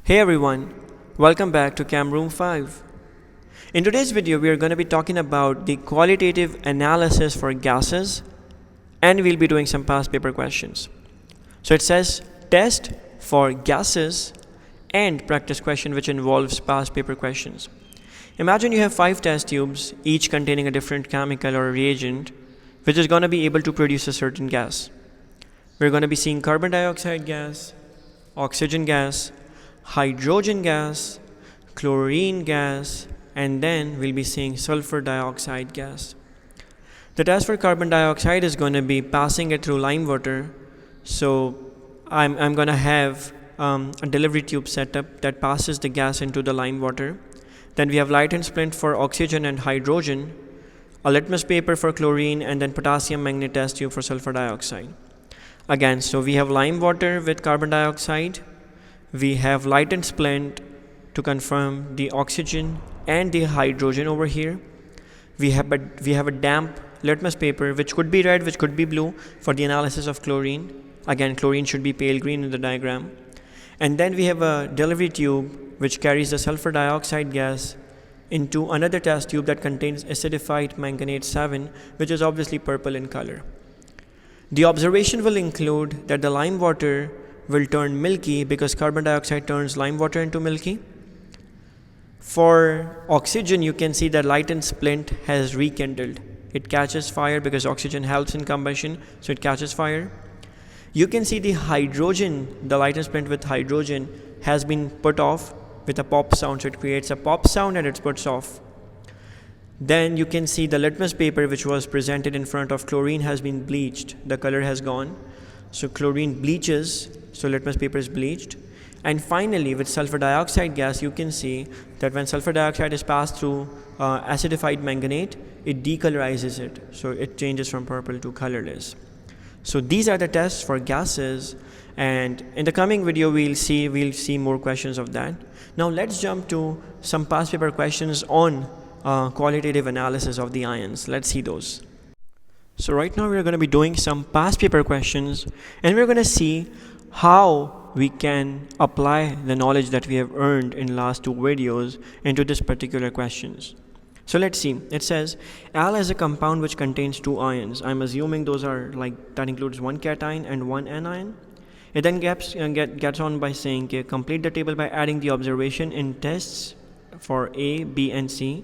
Hey everyone, welcome back to Cam Room 5. In today's video, we are going to be talking about the qualitative analysis for gases and we'll be doing some past paper questions. So it says test for gases and practice question which involves past paper questions. Imagine you have 5 test tubes, each containing a different chemical or reagent which is going to be able to produce a certain gas. We're going to be seeing carbon dioxide gas, oxygen gas, hydrogen gas, chlorine gas, and then we'll be seeing sulfur dioxide gas. The test for carbon dioxide is going to be passing it through lime water. So I'm going to have a delivery tube set up that passes the gas into the lime water. Then we have light and splint for oxygen and hydrogen, a litmus paper for chlorine, and then potassium magnet test tube for sulfur dioxide. Again, so we have lime water with carbon dioxide. We have light and splint to confirm the oxygen and the hydrogen over here. We have a damp litmus paper which could be red, which could be blue for the analysis of chlorine. Again, chlorine should be pale green in the diagram. And then we have a delivery tube which carries the sulfur dioxide gas into another test tube that contains acidified manganate 7, which is obviously purple in color. The observation will include that the lime water will turn milky because carbon dioxide turns lime water into milky. For oxygen, you can see that light and splint has rekindled. It catches fire because oxygen helps in combustion, so it catches fire. You can see the hydrogen, the light and splint with hydrogen has been put off with a pop sound, so it creates a pop sound and it puts off. Then you can see the litmus paper which was presented in front of chlorine has been bleached. The color has gone. So chlorine bleaches, so litmus paper is bleached. And finally, with sulfur dioxide gas, you can see that when sulfur dioxide is passed through acidified manganate, it decolorizes it. So it changes from purple to colorless. So these are the tests for gases, and in the coming video we'll see more questions of that. Now let's jump to some past paper questions on qualitative analysis of the ions. Let's see those. So right now we're going to be doing some past paper questions, and we're going to see how we can apply the knowledge that we have earned in last 2 videos into this particular questions. So let's see. It says Al is a compound which contains 2 ions. I'm assuming those are that includes 1 cation and 1 anion. It then gets on by saying, okay, complete the table by adding the observation in tests for A, B, and C,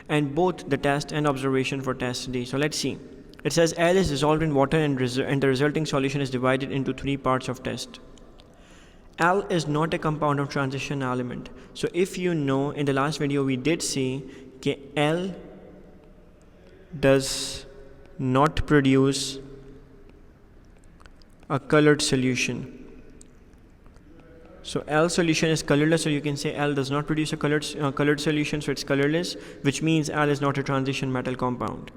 and both the test and observation for test D. So let's see. It says L is dissolved in water and the resulting solution is divided into 3 parts of test. Al is not a compound of transition element. So if you know, in the last video we did see L does not produce a colored solution. So L solution is colorless, so you can say L does not produce a colored solution, so it's colorless, which means L is not a transition metal compound.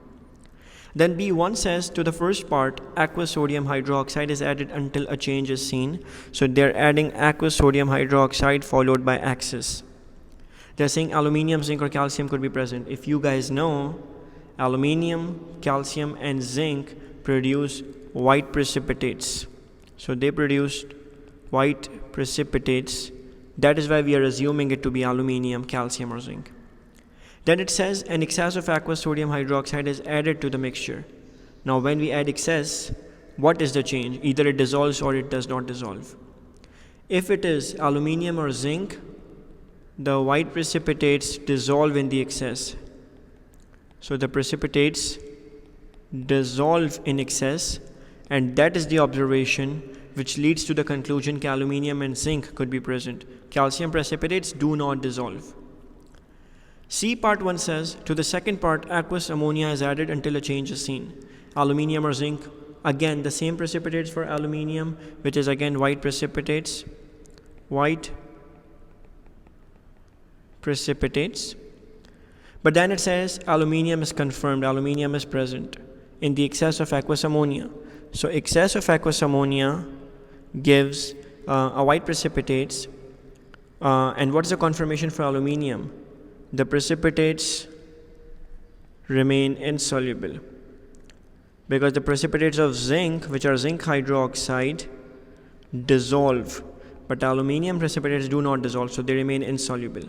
Then B1 says to the first part, aqueous sodium hydroxide is added until a change is seen. So they're adding aqueous sodium hydroxide followed by Axis. They're saying aluminium, zinc, or calcium could be present. If you guys know, aluminium, calcium, and zinc produce white precipitates. So they produced white precipitates. That is why we are assuming it to be aluminium, calcium, or zinc. Then it says an excess of aqueous sodium hydroxide is added to the mixture. Now when we add excess, what is the change? Either it dissolves or it does not dissolve. If it is aluminium or zinc, the white precipitates dissolve in the excess. So the precipitates dissolve in excess, and that is the observation which leads to the conclusion that aluminium and zinc could be present. Calcium precipitates do not dissolve. C part 1 says, to the second part, aqueous ammonia is added until a change is seen. Aluminium or zinc, again the same precipitates for aluminium, which is again white precipitates. White precipitates. But then it says aluminium is confirmed, aluminium is present in the excess of aqueous ammonia. So excess of aqueous ammonia gives a white precipitates. And what is the confirmation for aluminium? The precipitates remain insoluble because the precipitates of zinc, which are zinc hydroxide, dissolve. but aluminium precipitates do not dissolve, so they remain insoluble.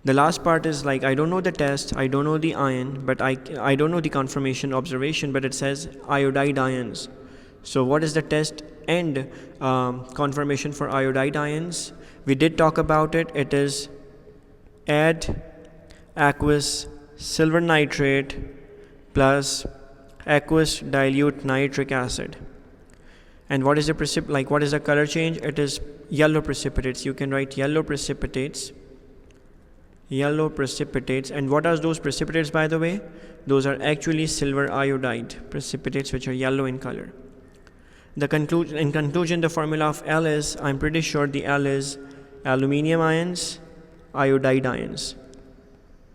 The last part is like, I don't know the test, I don't know the ion, but I don't know the conformation observation, but it says iodide ions. So what is the test and conformation for iodide ions? We did talk about it. It is add aqueous silver nitrate plus aqueous dilute nitric acid. And what is the what is the color change? It is yellow precipitates. You can write yellow precipitates. Yellow precipitates. And what are those precipitates, by the way? Those are actually silver iodide precipitates, which are yellow in color. In conclusion, the formula of L is, I'm pretty sure the L is aluminium ions, iodide ions.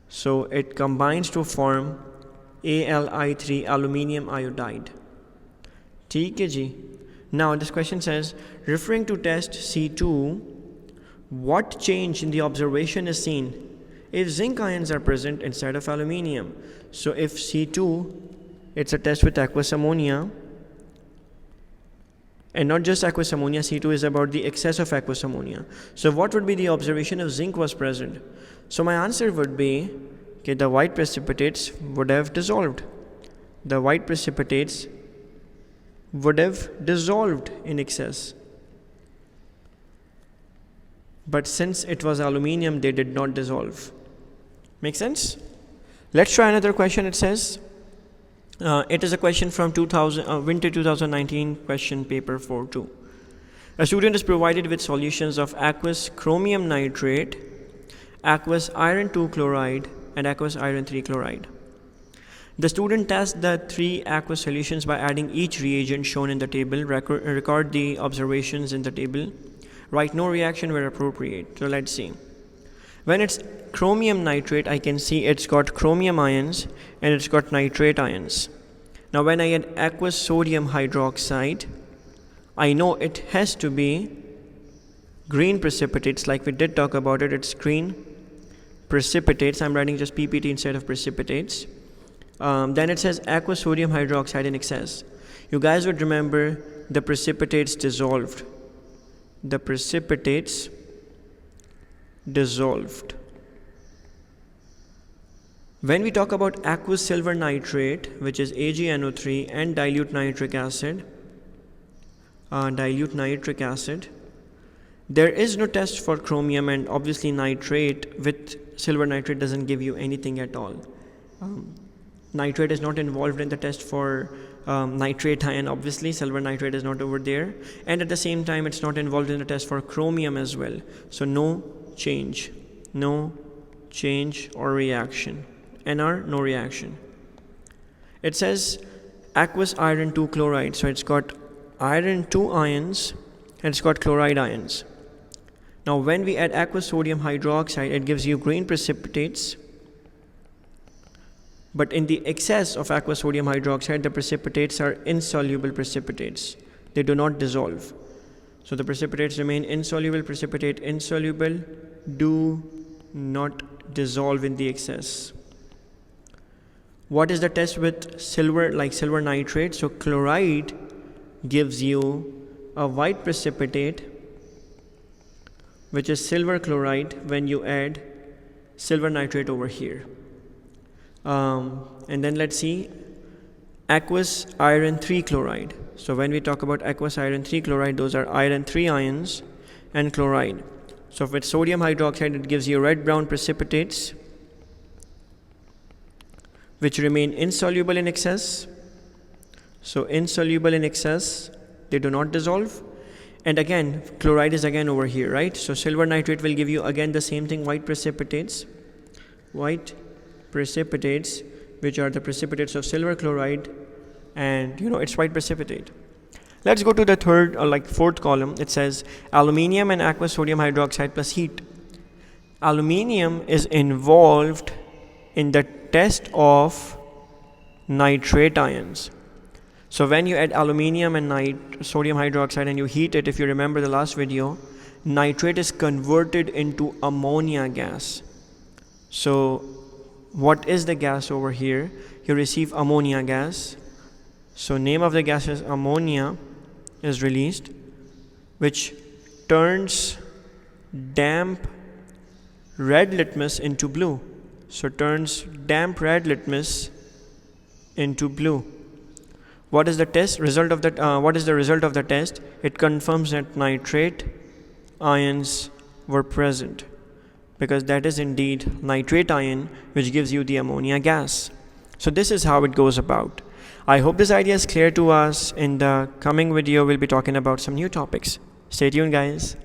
So it combines to form Al(I3) aluminium iodide. ठीक है जी. Now this question says, referring to test C2, what change in the observation is seen if zinc ions are present instead of aluminium? So if C2, it's a test with aqueous ammonia, and not just aqueous ammonia, C2 is about the excess of aqueous ammonia. So what would be the observation if zinc was present? So my answer would be, okay, the white precipitates would have dissolved. The white precipitates would have dissolved in excess. But since it was aluminium, they did not dissolve. Make sense? Let's try another question. It says, it is a question from winter 2019 question paper 4.2. A student is provided with solutions of aqueous chromium nitrate, aqueous iron 2 chloride, and aqueous iron 3 chloride. The student tests the three aqueous solutions by adding each reagent shown in the table, record the observations in the table, write no reaction where appropriate. So let's see. When it's chromium nitrate, I can see it's got chromium ions and it's got nitrate ions. Now when I add aqueous sodium hydroxide, I know it has to be green precipitates, like we did talk about it. It's green precipitates. I'm writing just PPT instead of precipitates. Then it says aqueous sodium hydroxide in excess. You guys would remember the precipitates dissolved. The precipitates dissolved. When we talk about aqueous silver nitrate, which is AgNO3, and dilute nitric acid, there is no test for chromium, and obviously nitrate with silver nitrate doesn't give you anything at all. Nitrate is not involved in the test for nitrate ion. Obviously silver nitrate is not over there, and at the same time it's not involved in the test for chromium as well. So no change or reaction. NR, no reaction. It says aqueous iron 2 chloride, so it's got iron 2 ions and it's got chloride ions. Now when we add aqueous sodium hydroxide, it gives you green precipitates. But in the excess of aqueous sodium hydroxide, the precipitates are insoluble precipitates. They do not dissolve. So the precipitates remain insoluble. Precipitate insoluble, do not dissolve in the excess. What is the test with silver, like silver nitrate? So chloride gives you a white precipitate, which is silver chloride, when you add silver nitrate over here. And then let's see aqueous iron 3 chloride. So when we talk about aqueous iron 3 chloride, those are iron 3 ions and chloride. So with sodium hydroxide, it gives you red-brown precipitates, which remain insoluble in excess. So insoluble in excess, they do not dissolve. And again, chloride is again over here, right? So silver nitrate will give you again the same thing, white precipitates, which are the precipitates of silver chloride, and it's white precipitate. Let's go to the third or fourth column. It says aluminium and aqueous sodium hydroxide plus heat. Aluminium is involved in the test of nitrate ions. So when you add aluminium and sodium hydroxide and you heat it, if you remember the last video, nitrate is converted into ammonia gas. So what is the gas over here? You receive ammonia gas. So name of the gas is ammonia is released, which turns damp red litmus into blue. So turns damp red litmus into blue. What is the test result of that? What is the result of the test? It confirms that nitrate ions were present, because that is indeed nitrate ion which gives you the ammonia gas. So this is how it goes about. I hope this idea is clear to us. In the coming video, we'll be talking about some new topics. Stay tuned, guys.